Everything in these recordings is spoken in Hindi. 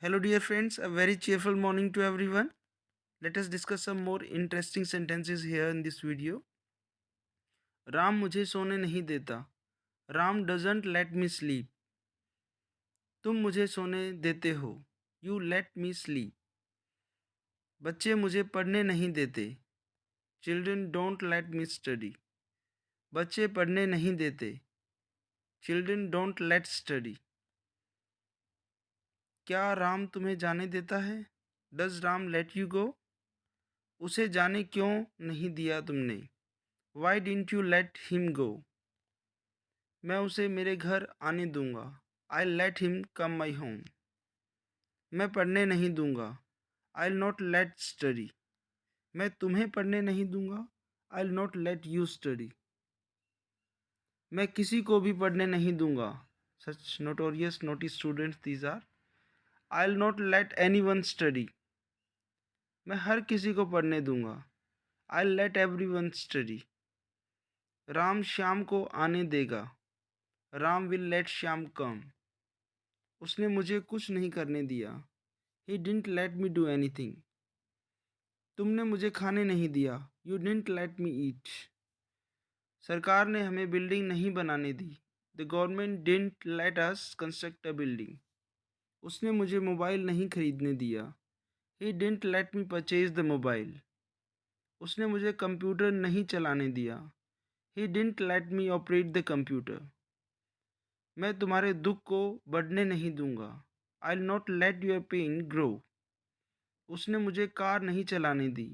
Hello, dear friends. A very cheerful morning to everyone. Let us discuss some more interesting sentences here in this video. Ram मुझे सोने नहीं देता. Ram doesn't let me sleep. तुम मुझे सोने देते हो. You let me sleep. बच्चे मुझे पढ़ने नहीं देते. Children don't let me study. बच्चे पढ़ने नहीं देते. Children don't let study. क्या राम तुम्हें जाने देता है? Does Ram let you go? उसे जाने क्यों नहीं दिया तुमने? Why didn't you let him go? मैं उसे मेरे घर आने दूंगा. I let him come my home. मैं पढ़ने नहीं दूंगा. I not let study. मैं तुम्हें पढ़ने नहीं दूंगा. I not let you study. मैं किसी को भी पढ़ने नहीं दूंगा. Such notorious naughty students these are. I not let anyone study. मैं हर किसी को पढ़ने दूंगा. I let everyone study. Ram Shyam को आने देगा. Ram will let Shyam come. उसने मुझे कुछ नहीं करने दिया. He didn't let me do anything. तुमने मुझे खाने नहीं दिया. You didn't let me eat. सरकार ने हमें बिल्डिंग नहीं बनाने दी. The government didn't let us construct a building. उसने मुझे मोबाइल नहीं खरीदने दिया. He didn't let me purchase the mobile. उसने मुझे कंप्यूटर नहीं चलाने दिया. He didn't let me operate the computer. मैं तुम्हारे दुख को बढ़ने नहीं दूंगा. I'll not let your pain grow. उसने मुझे कार नहीं चलाने दी.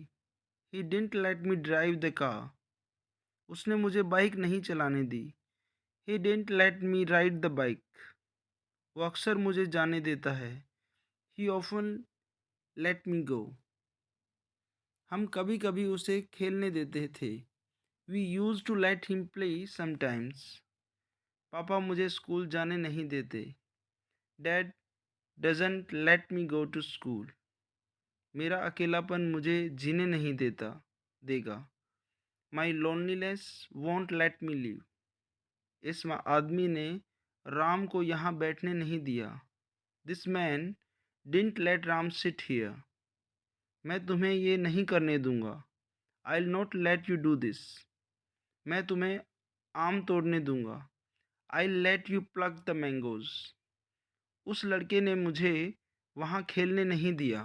He didn't let me drive the car. उसने मुझे बाइक नहीं चलाने दी. He didn't let me ride the bike. वो अक्सर मुझे जाने देता है. He often let me go. हम कभी कभी उसे खेलने देते थे. We used to let him play sometimes. पापा मुझे स्कूल जाने नहीं देते. Dad doesn't let me go to school. मेरा अकेलापन मुझे जीने नहीं देगा. My loneliness won't let me live. इस आदमी ने राम को यहाँ बैठने नहीं दिया. This man didn't let Ram sit here. मैं तुम्हें ये नहीं करने दूंगा. I'll not let you do this. मैं तुम्हें आम तोड़ने दूंगा. I'll let you pluck the mangoes. उस लड़के ने मुझे वहाँ खेलने नहीं दिया.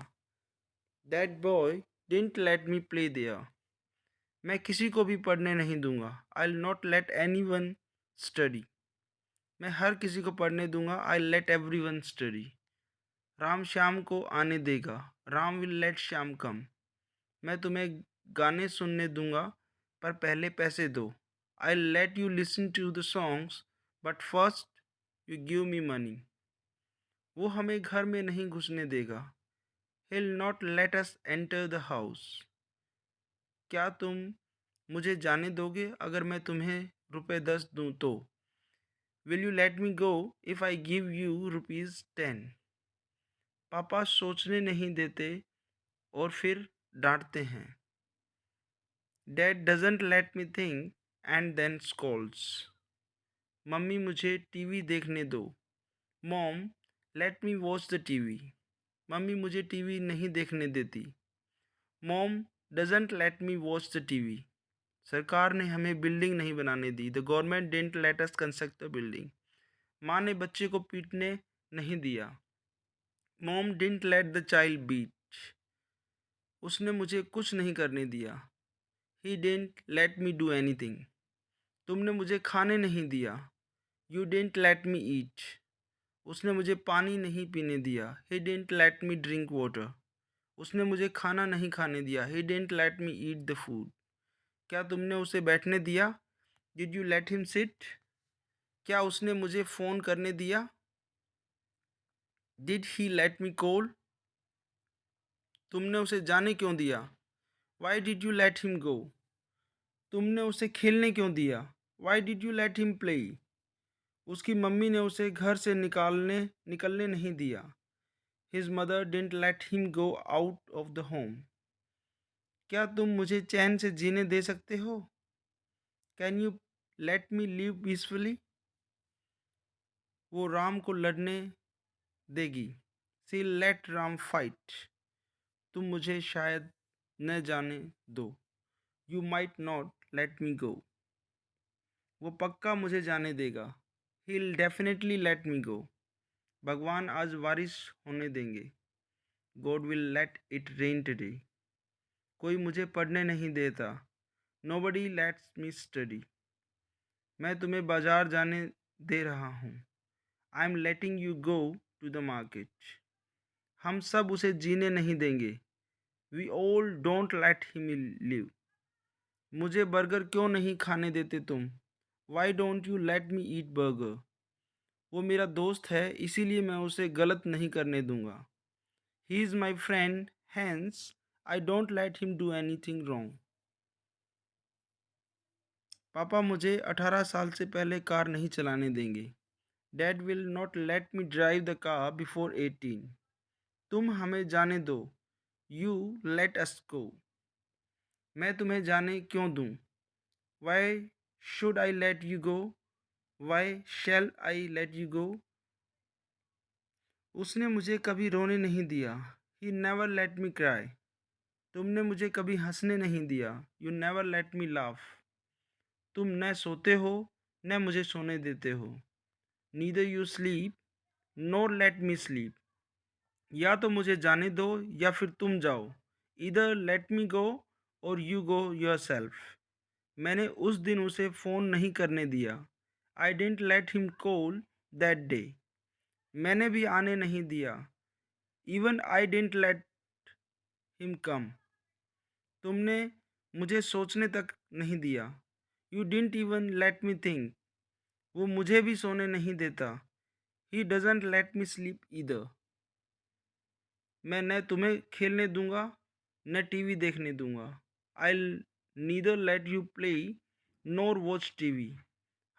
That boy didn't let me play there. मैं किसी को भी पढ़ने नहीं दूंगा. I'll not let anyone study. मैं हर किसी को पढ़ने दूंगा. I'll let everyone study. Ram Shyam को आने देगा. Ram will let Shyam come. मैं तुम्हें गाने सुनने दूंगा पर पहले पैसे दो. I let you listen to the songs but first you give me money. वो हमें घर में नहीं घुसने देगा. He'll not let us enter the house. क्या तुम मुझे जाने दोगे अगर मैं तुम्हें रुपए 10 दूँ तो? Will you let me go if I give you rupees 10? पापा सोचने नहीं देते और फिर डांटते हैं. Dad doesn't let me think and then scolds. Mummy मुझे टीवी देखने दो. Mom, let me watch the TV. Mummy मुझे टीवी नहीं देखने देती. Mom doesn't let me watch the TV. सरकार ने हमें बिल्डिंग नहीं बनाने दी. The government didn't let us construct the building. माँ ने बच्चे को पीटने नहीं दिया. Mom didn't let the child beat. उसने मुझे कुछ नहीं करने दिया. He didn't let me do anything. तुमने मुझे खाने नहीं दिया. You didn't let me eat. उसने मुझे पानी नहीं पीने दिया. He didn't let me drink water. उसने मुझे खाना नहीं खाने दिया. He didn't let me eat the food. क्या तुमने उसे बैठने दिया? Did you let him sit? क्या उसने मुझे फ़ोन करने दिया? Did he let me call? तुमने उसे जाने क्यों दिया? Why did you let him go? तुमने उसे खेलने क्यों दिया? Why did you let him play? उसकी मम्मी ने उसे घर से निकलने नहीं दिया. His mother didn't let him go out of the home. क्या तुम मुझे चैन से जीने दे सकते हो? Can you let me live peacefully? वो राम को लड़ने देगी. She let Ram fight. तुम मुझे शायद न जाने दो। You might not let me go. वो पक्का मुझे जाने देगा। He definitely let me go. भगवान आज बारिश होने देंगे। God will let it rain today. कोई मुझे पढ़ने नहीं देता। Nobody lets me study. मैं तुम्हें बाजार जाने दे रहा हूँ। I am letting you go to the market. हम सब उसे जीने नहीं देंगे। We all don't let him live. मुझे बर्गर क्यों नहीं खाने देते तुम? Why don't you let me eat burger. वो मेरा दोस्त है, इसीलिए मैं उसे गलत नहीं करने दूंगा। He is my friend, hence I don't let him do anything wrong. पापा मुझे 18 साल से पहले कार नहीं चलाने देंगे। Dad will not let me drive the car before 18। तुम हमें जाने दो। You let us go. मैं तुम्हें जाने क्यों दूँ? Why should I let you go? Why shall I let you go? उसने मुझे कभी रोने नहीं दिया। He never let me cry. तुमने मुझे कभी हंसने नहीं दिया। You never let me laugh. तुम न सोते हो न मुझे सोने देते हो। Neither you sleep NOR late me sleep. या तो मुझे जाने दो या फिर तुम जाओ। इधर लेट मी गो और यू गो योर सेल्फ। मैंने उस दिन उसे फ़ोन नहीं करने दिया। I didn't let him call that day. मैंने भी आने नहीं दिया। Even I didn't let him come. तुमने मुझे सोचने तक नहीं दिया। You didn't even let me think. वो मुझे भी सोने नहीं देता। He doesn't let me sleep either. मैं न तुम्हें खेलने दूंगा न टीवी देखने दूंगा। I neither let you play nor watch TV.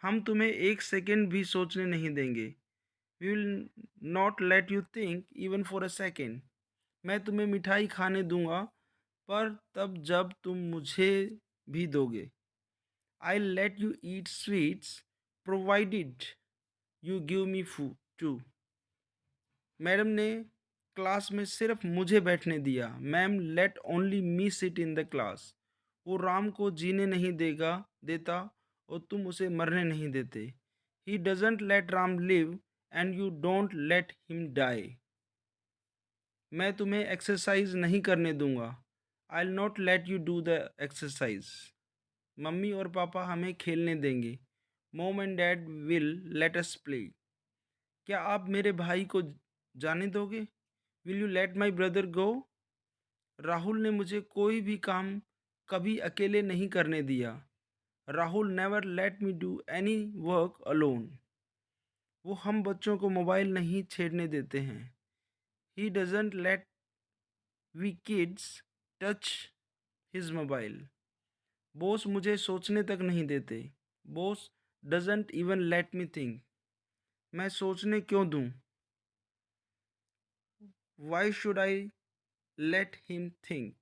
हम तुम्हें एक सेकेंड भी सोचने नहीं देंगे। We will not let you think even for a second. मैं तुम्हें मिठाई खाने दूंगा पर तब जब तुम मुझे भी दोगे। I let you eat sweets provided you give me food too. Madam ने क्लास में सिर्फ मुझे बैठने दिया। Ma'am let only me sit in the class. वो राम को जीने नहीं देगा देता और तुम उसे मरने नहीं देते। He doesn't let Ram live and you don't let him die. मैं तुम्हें एक्सरसाइज नहीं करने दूंगा। I will not let you do the exercise. मम्मी और पापा हमें खेलने देंगे। Mom and dad will let us play. क्या आप मेरे भाई को जाने दोगे? Will you let my brother go? Rahul ने मुझे कोई भी काम कभी अकेले नहीं करने दिया। Rahul never let me do any work alone. वो हम बच्चों को मोबाइल नहीं छेड़ने देते हैं। He doesn't let we kids touch his mobile. Boss मुझे सोचने तक नहीं देते। Boss doesn't even let me think. मैं सोचने क्यों दूँ? Why should I let him think.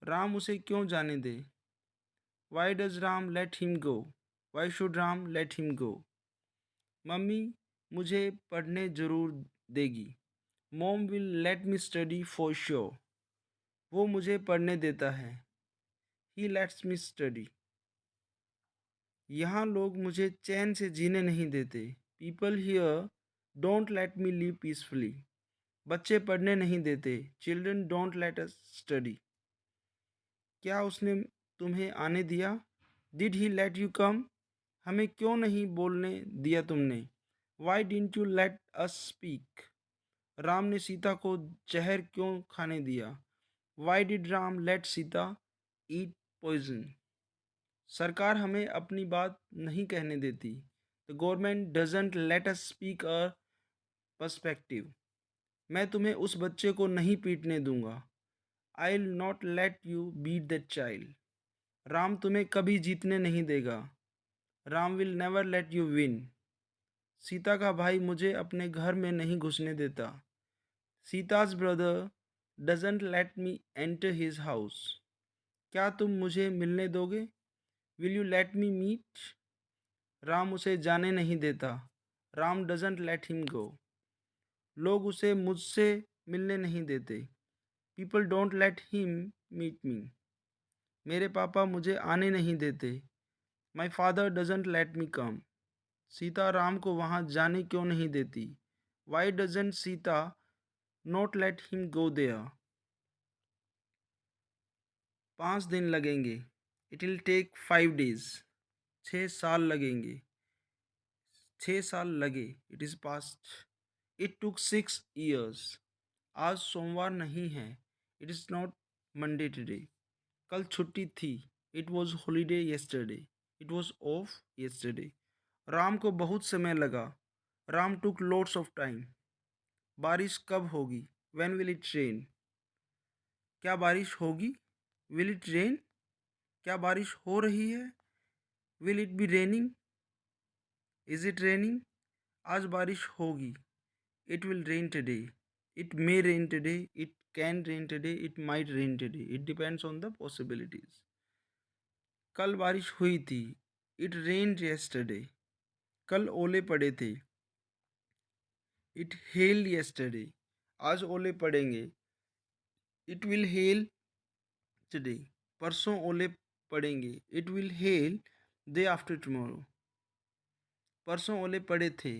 राम उसे क्यों जाने दे? Why does Ram let him go? Why should Ram let him go? मम्मी मुझे पढ़ने ज़रूर देगी। Mom will let me study for sure. वो मुझे पढ़ने देता है। ही लेट्स मी स्टडी। यहाँ लोग मुझे चैन से जीने नहीं देते। People here don't let me live peacefully. बच्चे पढ़ने नहीं देते। Children don't let us study. क्या उसने तुम्हें आने दिया? Did he let you come? हमें क्यों नहीं बोलने दिया तुमने? Y didn't you let us speak? Ram ने सीता को जहर क्यों खाने दिया? Why did Ram let Sita eat poison? सरकार हमें अपनी बात नहीं कहने देती। The government doesn't let us speak a perspective. मैं तुम्हें उस बच्चे को नहीं पीटने दूंगा। I will not let you beat that child. Ram तुम्हें कभी जीतने नहीं देगा। Ram will never let you win. Sita का भाई मुझे अपने घर में नहीं घुसने देता। Sita's brother doesn't let me enter his house. क्या तुम मुझे मिलने दोगे? Will you let me meet? Ram उसे जाने नहीं देता। Ram doesn't let him go. लोग उसे मुझसे मिलने नहीं देते। People don't let him meet me. मेरे पापा मुझे आने नहीं देते। My father doesn't let me come. Sita Ram को वहाँ जाने क्यों नहीं देती? Why doesn't Sita not let him go there? 5 दिन लगेंगे। It will take 5 days। 6 साल लगेंगे। 6 साल लगे। It is past. It took 6 years। आज सोमवार नहीं है। It is not Monday today. कल छुट्टी थी। It was holiday yesterday. It was of yesterday. Ram को बहुत समय लगा। राम टुक लॉट्स ऑफ टाइम। बारिश कब होगी? When will it rain? क्या बारिश होगी? Will it rain? क्या बारिश हो रही है? Will it be raining? Is it raining? आज बारिश होगी। It will rain today. It may rain today. It can rain today. It might rain today. It depends on the possibilities. कल बारिश हुई थी। It rained yesterday। कल ओले पड़े थे। It held yesterday। आज ओले पड़ेंगे। It will hello today. परसों ओले पड़ेंगे। It will hello day after tomorrow. परसों ओले पड़े थे।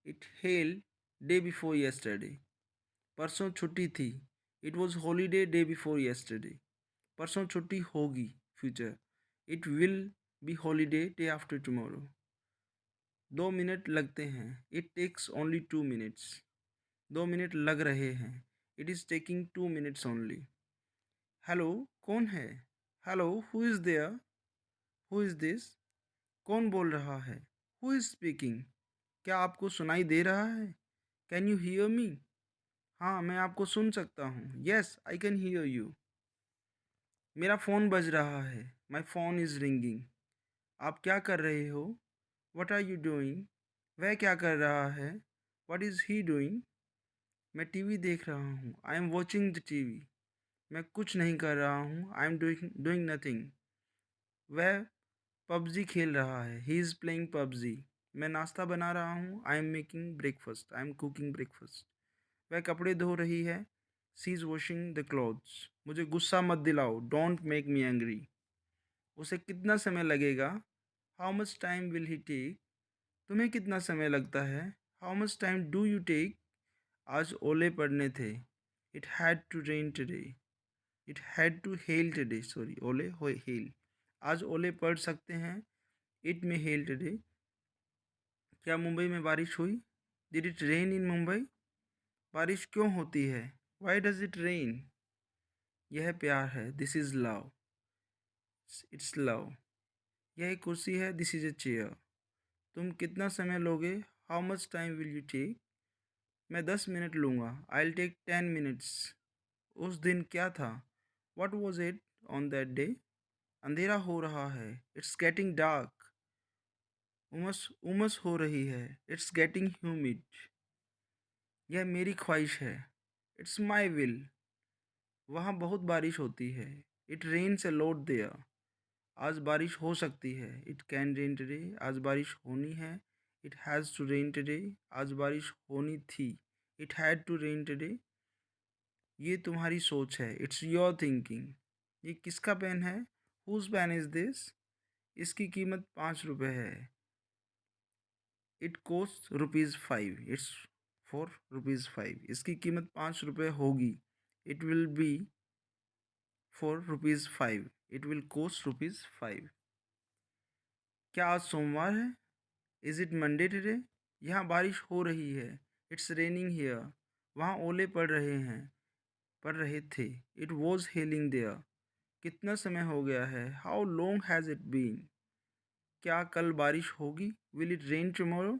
It hello day before yesterday। परसों छुट्टी थी। It was holiday day before yesterday। परसों छुट्टी होगी। Future. It will be holiday day after tomorrow. 2 minute लगते हैं। It takes only 2 minutes। 2 minute लग रहे हैं। It is taking 2 minutes only. Hello, कौन है? Hello, who is there? Who is this? कौन बोल रहा है? Who is speaking? क्या आपको सुनाई दे रहा है? Can you hear me? हाँ, मैं आपको सुन सकता हूँ। Yes, I can hear you. मेरा फ़ोन बज रहा है। My phone is ringing. आप क्या कर रहे हो? What are you doing? वह क्या कर रहा है? What is he doing? मैं टीवी देख रहा हूँ। I am watching the TV. मैं कुछ नहीं कर रहा हूँ। I am doing nothing. वह पबजी खेल रहा है। He is playing PUBG. मैं नाश्ता बना रहा हूँ। I am making breakfast. I am cooking breakfast. वह कपड़े धो रही है। She is washing the clothes. मुझे गुस्सा मत दिलाओ। Don't make me angry. उसे कितना समय लगेगा? How much time will he take? तुम्हें कितना समय लगता है? How much time do you take? आज ओले पड़ने थे। It had to rain today. It had to hail today. Sorry, ओले हो हेल। आज ओले पड़ सकते हैं। इट में हेल टुडे। क्या मुंबई में बारिश हुई? Did it rain in Mumbai? बारिश क्यों होती है? Why does it rain? यह प्यार है। This is love. It's love. यह एक कुर्सी है। This is a chair. तुम कितना समय लोगे? How much time will you take? मैं 10 मिनट लूँगा। I will take 10 minutes। उस दिन क्या था? What was it on that day? अंधेरा हो रहा है। It's getting dark. उमस उमस हो रही है। It's getting humid. यह मेरी ख्वाहिश है। It's my will. वहाँ बहुत बारिश होती है। It rains a lot there. आज बारिश हो सकती है। It can rain today. आज बारिश होनी है। It has to rain today. आज बारिश होनी थी। It had to rain today. ये तुम्हारी सोच है। It's your thinking. ये किसका पेन है? Whose pen is this? इसकी कीमत 5 रुपये है। It cost ₹5। It's for ₹5। इसकी कीमत 5 रुपये होगी। It will be for ₹5। It will cost ₹5। क्या आज सोमवार है? Is it Monday today? यहाँ बारिश हो रही है। It's raining here. वहाँ ओले पड़ रहे थे। It was hailing there. कितना समय हो गया है? How long has it been? क्या कल बारिश होगी? Will it rain tomorrow?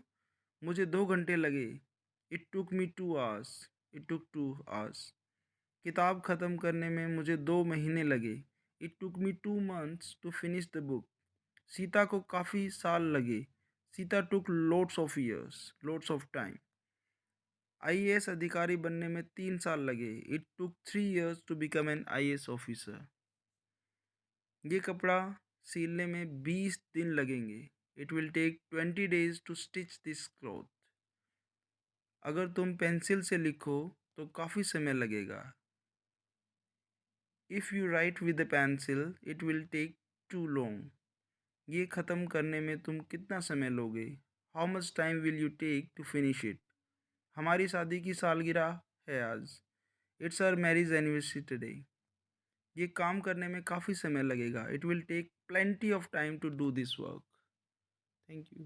मुझे 2 घंटे लगे। It took me 2 hours। It took 2 hours। किताब ख़त्म करने में मुझे 2 महीने लगे। It took me 2 months to finish the book. Sita को काफ़ी साल लगे। Sita took loads of years. Loads of time. IAS अधिकारी बनने में 3 साल लगे। It took 3 years to become an IAS officer. ये कपड़ा सिलने में 20 दिन लगेंगे। It will take 20 days to stitch this cloth. अगर तुम पेंसिल से लिखो तो काफ़ी समय लगेगा। If you right with a pencil it will take too long. ये ख़त्म करने में तुम कितना समय लोगे? How much time will you take to finish it? हमारी शादी की सालगिरह है आज। It's our marriage anniversary today. ये काम करने में काफ़ी समय लगेगा। It will take plenty of time to do this work. Thank you.